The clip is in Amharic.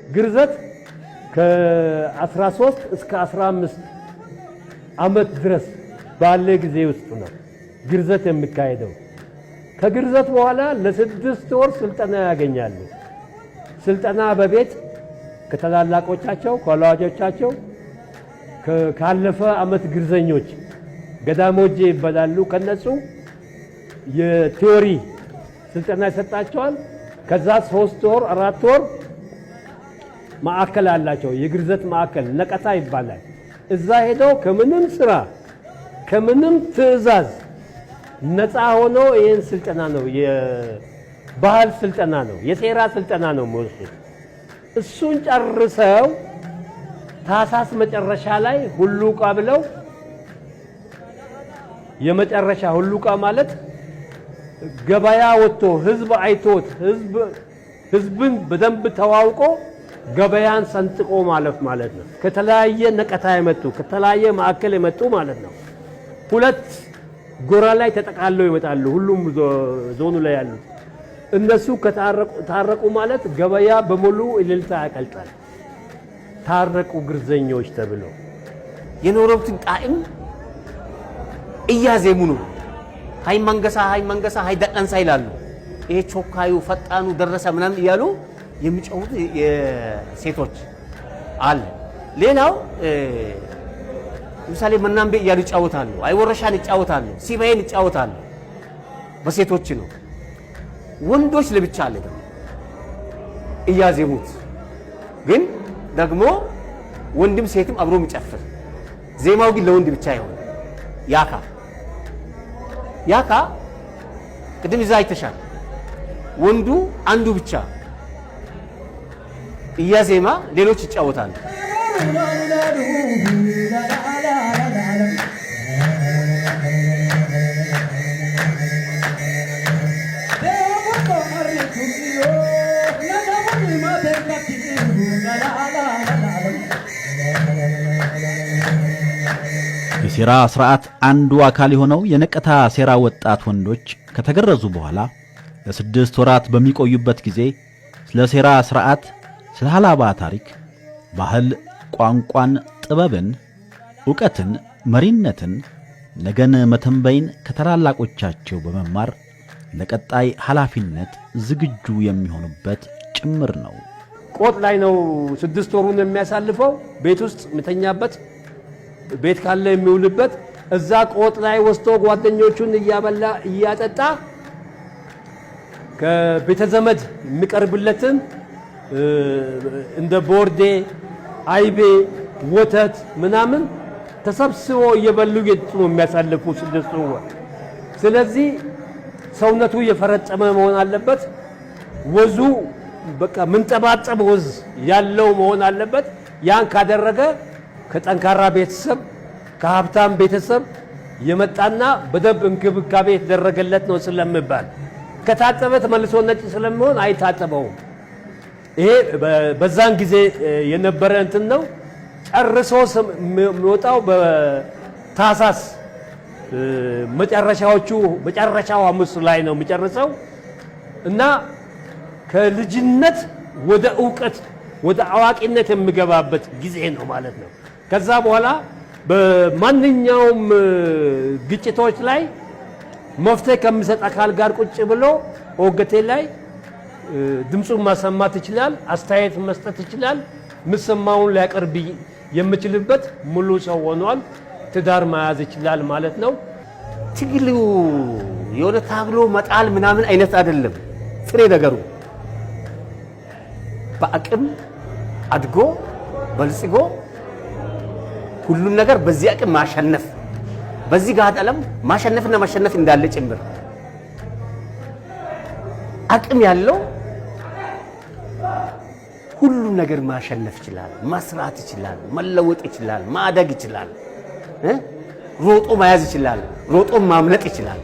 ግርዘት ከ13 እስከ 15 ዓመት ድረስ ባለ ጊዜ ውስጥ ነው ግርዘት የሚካሄደው። ከግርዘት በኋላ ለ6 ወር ስልጠና ያገኛሉ። ስልጠና በቤት ከተላላቆቻቸው ከወላጆቻቸው ካለፈ ዓመት ግርዘኞች ገዳሞጄ ይባላሉ። ከነሱ የቲዮሪ ስልጠና ይሰጣቸዋል። ከዛ 3 ወር 4 ወር ማዕከል አላቸው። የግርዘት ማዕከል ነቀታ ይባላል። እዛ ሄደው ከምንም ስራ ከምንም ትዕዛዝ ነፃ ሆኖ ይሄን ስልጠና ነው የባህል ስልጠና ነው የሴራ ስልጠና ነው የሚወስዱት። እሱን ጨርሰው ታሳስ መጨረሻ ላይ ሁሉቃ ብለው የመጨረሻ ሁሉቃ ማለት ገበያ ወጥቶ ህዝብ አይቶት ህዝብን በደንብ ተዋውቆ ገበያን ሰንጥቆ ማለፍ ማለት ነው። ከተለያየ ነቀታ የመጡ ከተለያየ ማዕከል የመጡ ማለት ነው። ሁለት ጎራ ላይ ተጠቃለው ይመጣሉ። ሁሉም ዞኑ ላይ ያሉት እነሱ ታረቁ ማለት ገበያ በሙሉ እልልታ ያቀልጣል። ታረቁ ግርዘኞች ተብለው የኖረብትን ጣዕም እያዜሙ ነው። ሃይ መንገሳ ሃይ ደቀንሳ ይላሉ። ይሄ ቾካዩ ፈጣኑ ደረሰ ምናምን እያሉ የሚጫወቱ የሴቶች አለ። ሌላው ለምሳሌ መናምቤ እያሉ ይጫወታሉ። አይወረሻን ይጫወታሉ። ሲባይን ይጫወታሉ። በሴቶች ነው። ወንዶች ለብቻ አለ ደግሞ እያዜሙት ግን ደግሞ ወንድም ሴትም አብሮ የሚጨፍር ዜማው ግን ለወንድ ብቻ ይሆን። ያካ ቅድም እዛ አይተሻል። ወንዱ አንዱ ብቻ እያዜማ ሌሎች ይጫወታሉ። የሴራ ስርዓት አንዱ አካል የሆነው የነቀታ ሴራ ወጣት ወንዶች ከተገረዙ በኋላ ለ6 ወራት በሚቆዩበት ጊዜ ስለ ሴራ ስርዓት፣ ስለ ሐላባ ታሪክ፣ ባህል፣ ቋንቋን፣ ጥበብን፣ ዕውቀትን፣ መሪነትን፣ ነገን መተንበይን ከተላላቆቻቸው በመማር ለቀጣይ ኃላፊነት ዝግጁ የሚሆኑበት ጭምር ነው። ቆጥ ላይ ነው 6 ወሩን የሚያሳልፈው። ቤት ውስጥ ምተኛበት ቤት ካለ የሚውልበት እዛ ቆጥ ላይ ወስቶ ጓደኞቹን እያበላ እያጠጣ ከቤተ ዘመድ የሚቀርብለትን እንደ ቦርዴ፣ አይቤ፣ ወተት ምናምን ተሰብስቦ እየበሉ እየጠጡ ነው የሚያሳልፉ 6 ወር። ስለዚህ ሰውነቱ የፈረጠመ መሆን አለበት። ወዙ በቃ ምንጠባጠብ ወዝ ያለው መሆን አለበት። ያን ካደረገ ከጠንካራ ቤተሰብ ከሀብታም ቤተሰብ የመጣና በደንብ እንክብካቤ የተደረገለት ነው ስለሚባል ከታጠበ ተመልሶ ነጭ ስለሚሆን አይታጠበውም። ይሄ በዛን ጊዜ የነበረ እንትን ነው። ጨርሶ የሚወጣው በታሳስ መጨረሻው ሐሙስ ላይ ነው የሚጨርሰው እና ከልጅነት ወደ ዕውቀት ወደ አዋቂነት የሚገባበት ጊዜ ነው ማለት ነው። ከዛ በኋላ በማንኛውም ግጭቶች ላይ መፍትሄ ከሚሰጥ አካል ጋር ቁጭ ብሎ ኦገቴ ላይ ድምፁን ማሰማት ይችላል፣ አስተያየት መስጠት ይችላል፣ ምሰማውን ሊያቀርብ የሚችልበት ሙሉ ሰው ሆኗል። ትዳር መያዝ ይችላል ማለት ነው። ትግሉ የሆነ ታግሎ መጣል ምናምን አይነት አይደለም። ፍሬ ነገሩ በአቅም አድጎ በልጽጎ ሁሉን ነገር በዚህ አቅም ማሸነፍ፣ በዚህ ጋር ዓለም ማሸነፍና ማሸነፍ እንዳለ ጭምር አቅም ያለው ሁሉ ነገር ማሸነፍ ይችላል፣ መስራት ይችላል፣ መለወጥ ይችላል፣ ማደግ ይችላል፣ ሮጦ መያዝ ይችላል፣ ሮጦ ማምለጥ ይችላል።